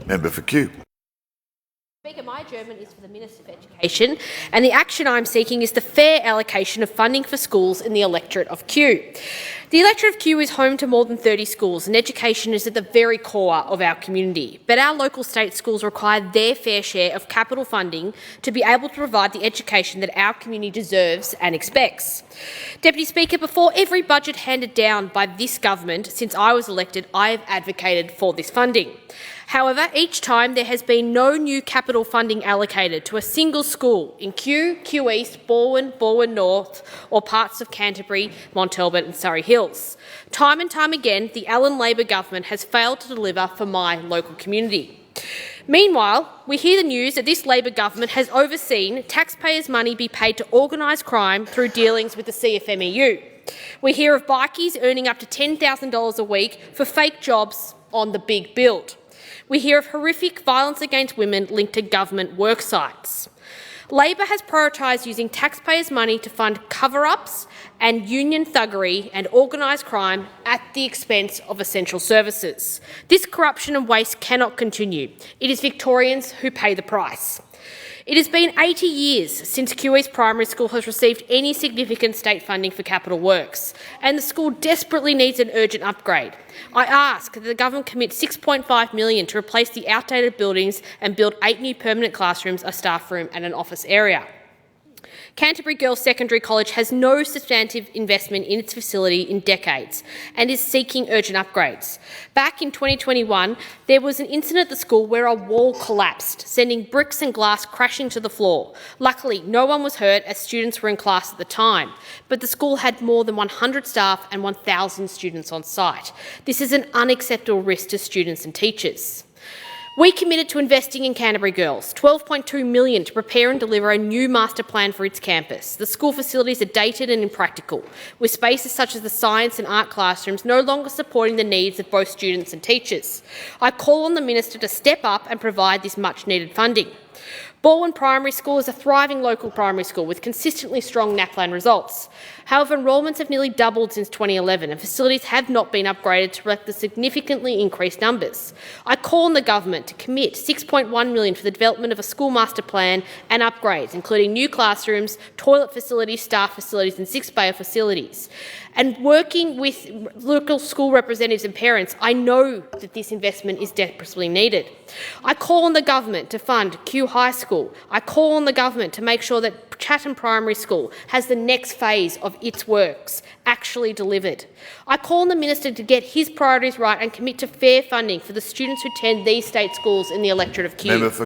Member for Kew. Speaker, my adjournment is for the Minister for Education, and the action I'm seeking is the fair allocation of funding for schools in the electorate of Kew. The electorate of Kew is home to more than 30 schools, and education is at the very core of our community. But our local state schools require their fair share of capital funding to be able to provide the education that our community deserves and expects. Deputy Speaker, before every budget handed down by this government since I was elected, I have advocated for this funding. However, each time there has been no new capital funding allocated to a single school in Kew, Kew East, Balwyn North or parts of Canterbury, Mont Talbot and Surrey Hills. Time and time again, the Allen Labor government has failed to deliver for my local community. Meanwhile, we hear the news that this Labor government has overseen taxpayers' money be paid to organised crime through dealings with the CFMEU. We hear of bikies earning up to $10,000 a week for fake jobs on the big build. We hear of horrific violence against women linked to government work sites. Labor has prioritised using taxpayers' money to fund cover-ups and union thuggery and organised crime at the expense of essential services. This corruption and waste cannot continue. It is Victorians who pay the price. It has been 80 years since Kew East Primary School has received any significant state funding for capital works, and the school desperately needs an urgent upgrade. I ask that the government commit $6.5 million to replace the outdated buildings and build 8 new permanent classrooms, a staff room and an office area. Canterbury Girls Secondary College has no substantive investment in its facility in decades and is seeking urgent upgrades. Back in 2021, there was an incident at the school where a wall collapsed, sending bricks and glass crashing to the floor. Luckily, no one was hurt as students were in class at the time, but the school had more than 100 staff and 1,000 students on site. This is an unacceptable risk to students and teachers. We committed to investing in Canterbury Girls, $12.2 million to prepare and deliver a new master plan for its campus. The school facilities are dated and impractical, with spaces such as the science and art classrooms no longer supporting the needs of both students and teachers. I call on the Minister to step up and provide this much-needed funding. Balwyn Primary School is a thriving local primary school with consistently strong NAPLAN results. However, enrolments have nearly doubled since 2011 and facilities have not been upgraded to reflect the significantly increased numbers. I call on the government to commit $6.1 million for the development of a school master plan and upgrades, including new classrooms, toilet facilities, staff facilities and 6-bayer facilities. And working with local school representatives and parents, I know that this investment is desperately needed. I call on the government to fund Kew High School. I call on the government to make sure that Chatham Primary School has the next phase of its works actually delivered. I call on the Minister to get his priorities right and commit to fair funding for the students who attend these state schools in the electorate of Kew.